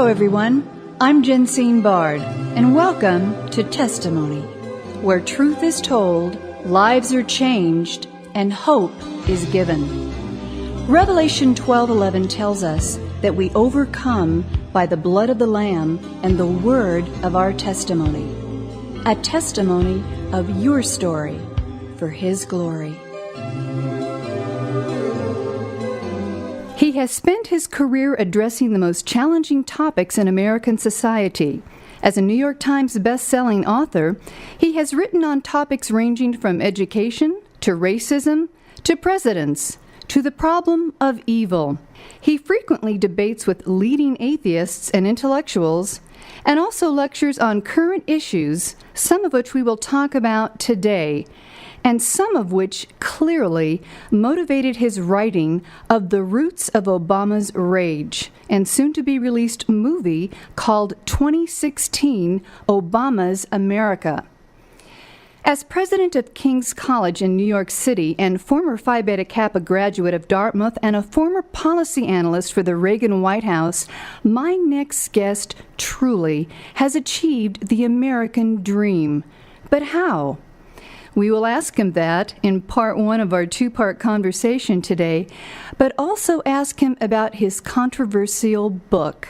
everyone. I'm Jensine Bard, and welcome to Testimony, where truth is told, lives are changed, and hope is given. Revelation 12:11 tells us that we overcome by the blood of the Lamb and the word of our testimony. A testimony of your story for His glory. He has spent his career addressing the most challenging topics in American society. As a New York Times best-selling author, he has written on topics ranging from education to racism to presidents to the problem of evil. He frequently debates with leading atheists and intellectuals, and also lectures on current issues, some of which we will talk about today, and some of which clearly motivated his writing of The Roots of Obama's Rage, and soon-to-be-released movie called 2016 Obama's America. As president of King's College in New York City and former Phi Beta Kappa graduate of Dartmouth and a former policy analyst for the Reagan White House, my next guest truly has achieved the American dream. But how? We will ask him that in part one of our two-part conversation today, but also ask him about his controversial book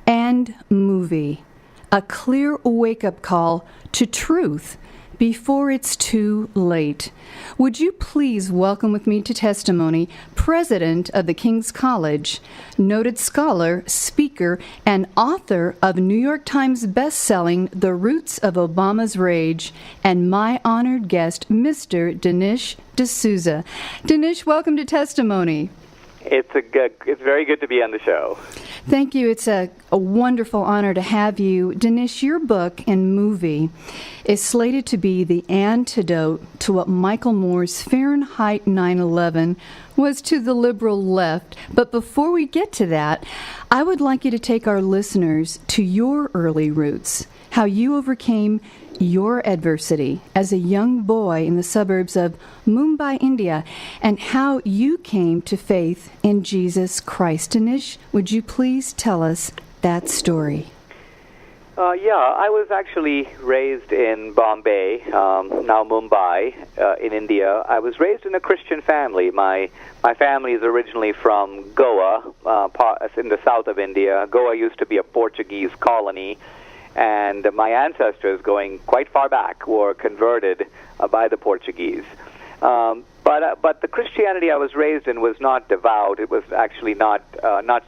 and movie, a clear wake-up call to truth before it's too late. Would you please welcome with me to testimony President of the King's College, noted scholar, speaker, and author of New York Times best-selling The Roots of Obama's Rage, and my honored guest, Mr. Dinesh D'Souza. Dinesh, welcome to testimony. It's very good to be on the show. Thank you. It's a wonderful honor to have you. Dinesh, your book and movie is slated to be the antidote to what Michael Moore's Fahrenheit 9/11 was to the liberal left. But before we get to that, I would like you to take our listeners to your early roots, how you overcame your adversity as a young boy in the suburbs of Mumbai, India, and how you came to faith in Jesus Christ. Dinesh, would you please tell us that story? I was actually raised in Bombay, now Mumbai, in India. I was raised in a Christian family. My family is originally from Goa, in the south of India. Goa used to be a Portuguese colony, and my ancestors, going quite far back, were converted by the Portuguese. But the Christianity I was raised in was not devout. It was actually not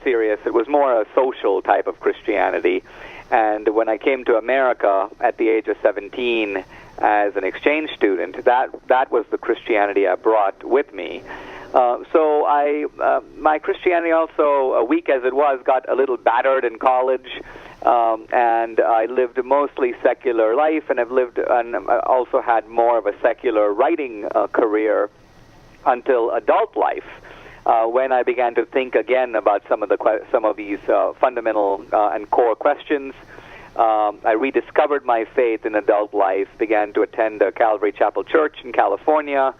serious. It was more a social type of Christianity. And when I came to America at the age of 17 as an exchange student, that was the Christianity I brought with me. My Christianity also, weak as it was, got a little battered in college. And I lived a mostly secular life, and I also had more of a secular writing career until adult life, when I began to think again about some of these fundamental and core questions. I rediscovered my faith in adult life, began to attend a Calvary Chapel Church in California.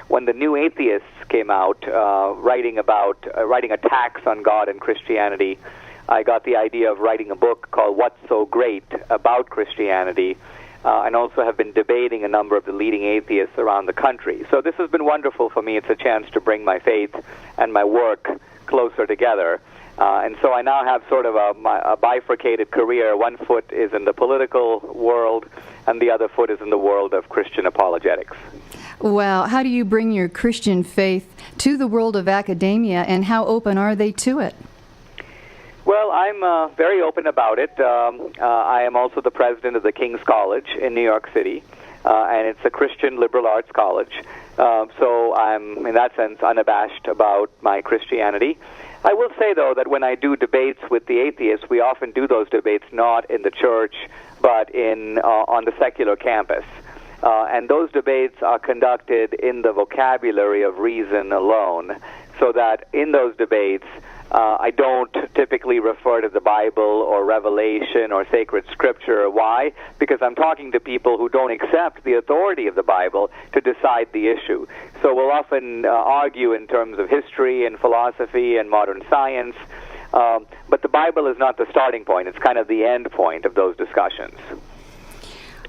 When the New Atheists came out, writing attacks on God and Christianity, I got the idea of writing a book called What's So Great About Christianity, and also have been debating a number of the leading atheists around the country. So this has been wonderful for me. It's a chance to bring my faith and my work closer together. And so I now have sort of a bifurcated career. One foot is in the political world, and the other foot is in the world of Christian apologetics. Well, how do you bring your Christian faith to the world of academia, and how open are they to it? Well, I'm very open about it. I am also the president of the King's College in New York City, and it's a Christian liberal arts college. So I'm, in that sense, unabashed about my Christianity. I will say, though, that when I do debates with the atheists, we often do those debates not in the church, but on the secular campus. And those debates are conducted in the vocabulary of reason alone, so that in those debates, I don't typically refer to the Bible or Revelation or sacred scripture. Why? Because I'm talking to people who don't accept the authority of the Bible to decide the issue. So we'll often argue in terms of history and philosophy and modern science, But the Bible is not the starting point. It's kind of the end point of those discussions.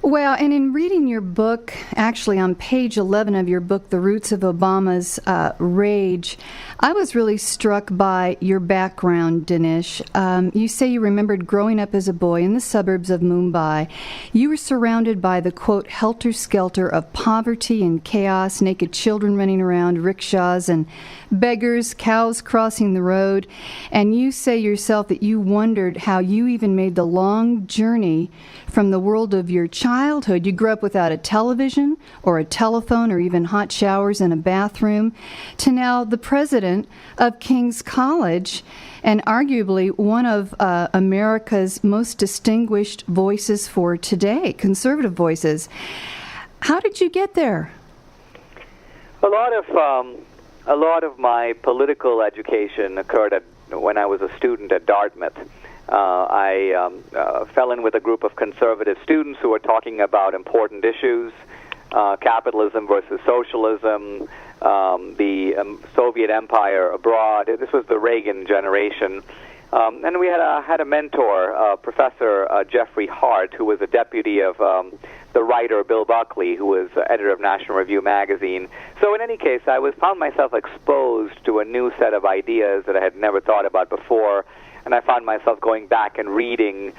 Well, and in reading your book, actually on page 11 of your book, The Roots of Obama's Rage, I was really struck by your background, Dinesh. You say you remembered growing up as a boy in the suburbs of Mumbai. You were surrounded by the, quote, helter-skelter of poverty and chaos, naked children running around, rickshaws and beggars, cows crossing the road. And you say yourself that you wondered how you even made the long journey from the world of your childhood. You grew up without a television or a telephone or even hot showers and a bathroom, to now the president of King's College and arguably one of America's most distinguished voices for today, conservative voices. How did you get there? A lot of my political education occurred when I was a student at Dartmouth. I fell in with a group of conservative students who were talking about important issues, capitalism versus socialism, the Soviet empire abroad. This was the Reagan generation. And we had a mentor, Professor Jeffrey Hart, who was a deputy of the writer Bill Buckley, who was editor of National Review magazine. So in any case, I found myself exposed to a new set of ideas that I had never thought about before. And I found myself going back and reading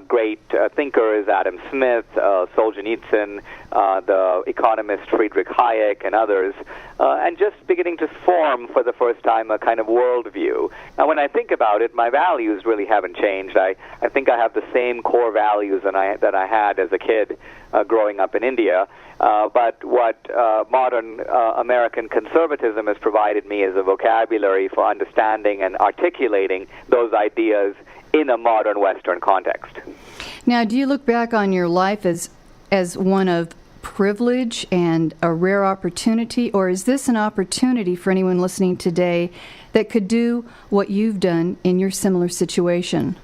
great thinkers, Adam Smith, Solzhenitsyn, the economist Friedrich Hayek, and others, and just beginning to form for the first time a kind of worldview. Now, when I think about it, my values really haven't changed. I think I have the same core values that I had as a kid growing up in India. But what modern American conservatism has provided me is a vocabulary for understanding and articulating those ideas in a modern Western context. Now, do you look back on your life as one of privilege and a rare opportunity, or is this an opportunity for anyone listening today that could do what you've done in your similar situation?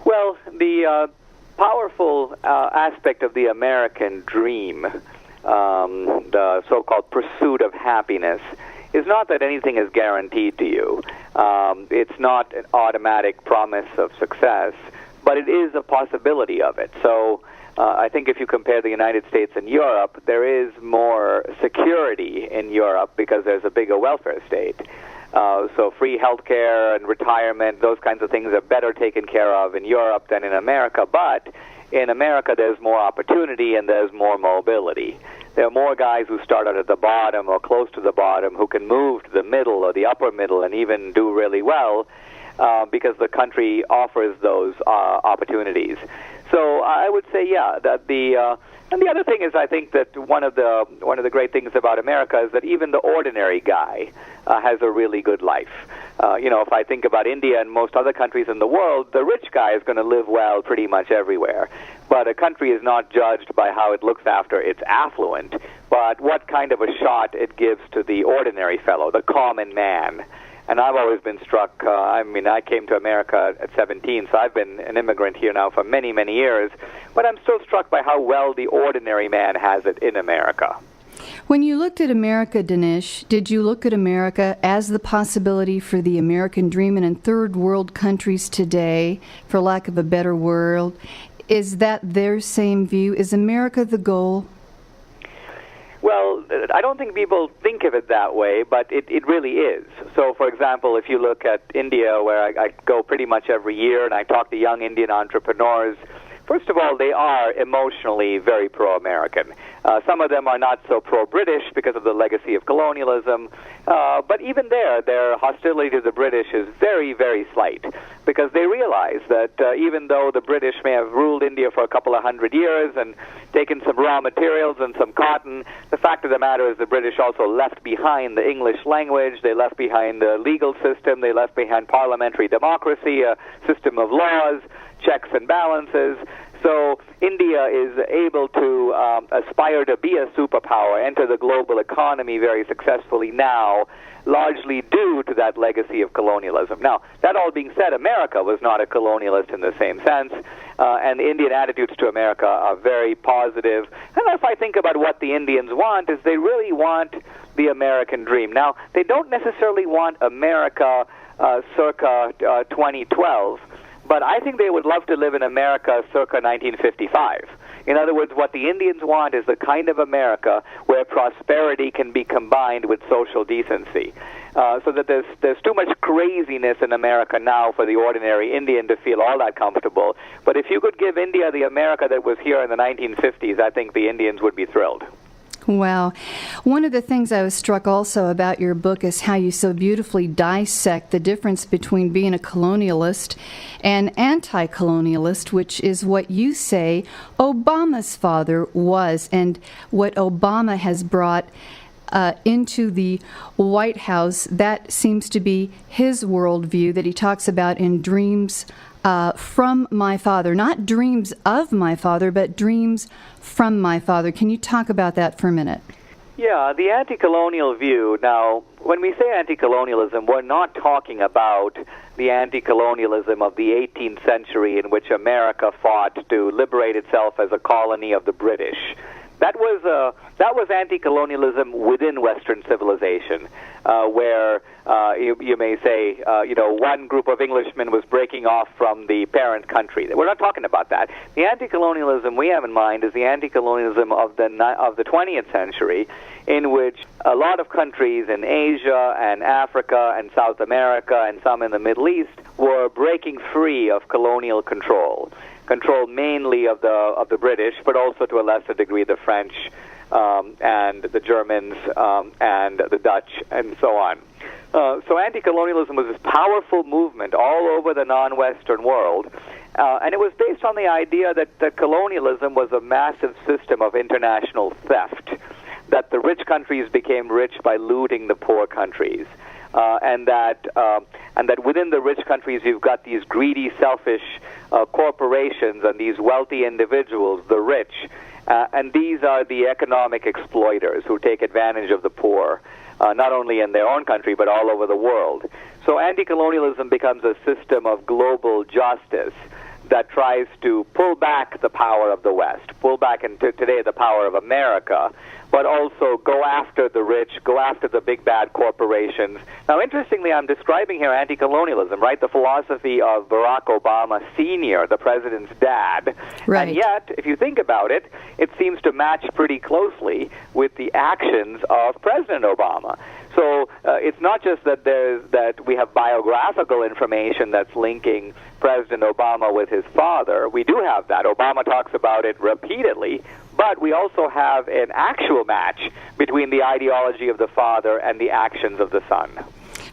Well, the powerful aspect of the American dream, the so-called pursuit of happiness, is not that anything is guaranteed to you. It's not an automatic promise of success, but it is a possibility of it. So I think if you compare the United States and Europe, there is more security in Europe because there's a bigger welfare state. So free health care and retirement, those kinds of things are better taken care of in Europe than in America. But in America, there's more opportunity and there's more mobility. There are more guys who start out at the bottom or close to the bottom who can move to the middle or the upper middle and even do really well because the country offers those opportunities. So I would say, yeah, that and the other thing is, I think that one of the great things about America is that even the ordinary guy has a really good life. If I think about India and most other countries in the world, the rich guy is going to live well pretty much everywhere. But a country is not judged by how it looks after its affluent, but what kind of a shot it gives to the ordinary fellow, the common man. And I've always been struck, I came to America at 17, so I've been an immigrant here now for many, many years, but I'm still struck by how well the ordinary man has it in America. When you looked at America, Dinesh, did you look at America as the possibility for the American dream and in third world countries today, for lack of a better word? Is that their same view? Is America the goal? Well, I don't think people think of it that way, but it really is. So, for example, if you look at India, where I go pretty much every year and I talk to young Indian entrepreneurs, first of all, they are emotionally very pro-American. Some of them are not so pro-British because of the legacy of colonialism, but even their hostility to the British is very, very slight, because they realize that even though the British may have ruled India for a couple of hundred years and taken some raw materials and some cotton, the fact of the matter is the British also left behind the English language, they left behind the legal system, they left behind parliamentary democracy, a system of laws, checks and balances. So India is able to aspire to be a superpower, enter the global economy very successfully now, largely due to that legacy of colonialism. Now, that all being said, America was not a colonialist in the same sense, and the Indian attitudes to America are very positive. And if I think about what the Indians want, is they really want the American dream. Now, they don't necessarily want America circa 2012, but I think they would love to live in America circa 1955. In other words, what the Indians want is the kind of America where prosperity can be combined with social decency. So that there's too much craziness in America now for the ordinary Indian to feel all that comfortable. But if you could give India the America that was here in the 1950s, I think the Indians would be thrilled. Wow. One of the things I was struck also about your book is how you so beautifully dissect the difference between being a colonialist and anti-colonialist, which is what you say Obama's father was, and what Obama has brought into the White House. That seems to be his worldview that he talks about in Dreams from My Father. Not Dreams of My Father, but Dreams from My Father. Can you talk about that for a minute? Yeah, the anti-colonial view. Now, when we say anti-colonialism, we're not talking about the anti-colonialism of the 18th century in which America fought to liberate itself as a colony of the British. That was anti-colonialism within Western civilization, where you may say, one group of Englishmen was breaking off from the parent country. We're not talking about that. The anti-colonialism we have in mind is the anti-colonialism of the 20th century, in which a lot of countries in Asia and Africa and South America and some in the Middle East were breaking free of colonial control mainly of the British, but also to a lesser degree the French and the Germans and the Dutch and so on. So anti-colonialism was this powerful movement all over the non-Western world, and it was based on the idea that colonialism was a massive system of international theft, that the rich countries became rich by looting the poor countries. And that within the rich countries you've got these greedy, selfish corporations and these wealthy individuals, the rich, and these are the economic exploiters who take advantage of the poor, not only in their own country but all over the world. So anti-colonialism becomes a system of global justice that tries to pull back the power of the West, pull back into today the power of America, but also go after the rich, go after the big bad corporations. Now, interestingly, I'm describing here anti-colonialism, right? The philosophy of Barack Obama Sr., the president's dad. Right. And yet, if you think about it, it seems to match pretty closely with the actions of President Obama. So it's not just that we have biographical information that's linking President Obama with his father. We do have that. Obama talks about it repeatedly. But we also have an actual match between the ideology of the father and the actions of the son.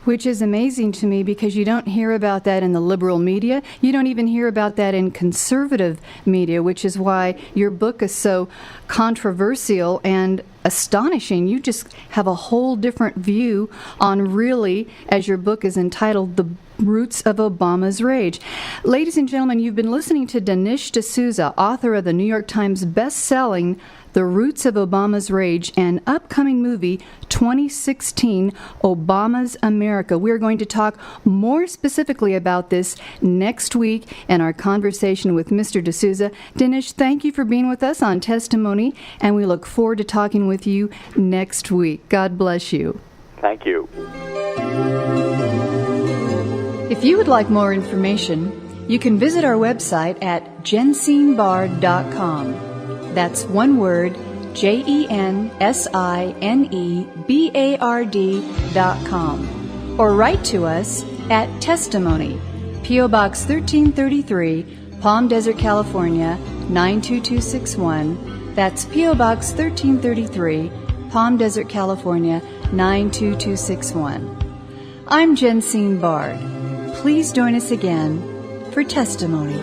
Which is amazing to me because you don't hear about that in the liberal media. You don't even hear about that in conservative media, which is why your book is so controversial and astonishing. You just have a whole different view on really, as your book is entitled, The Roots of Obama's Rage. Ladies and gentlemen, you've been listening to Dineshs D'Souza, author of the New York Times best-selling The Roots of Obama's Rage and upcoming movie 2016, Obama's America. We're going to talk more specifically about this next week in our conversation with Mr. D'Souza. Dinesh, thank you for being with us on Testimony, and we look forward to talking with you next week. God bless you. Thank you. If you would like more information, you can visit our website at jensinebard.com. That's one word, JENSINEBARD.com. Or write to us at Testimony, P.O. Box 1333, Palm Desert, California, 92261. That's P.O. Box 1333, Palm Desert, California, 92261. I'm Jensine Bard. Please join us again for Testimony.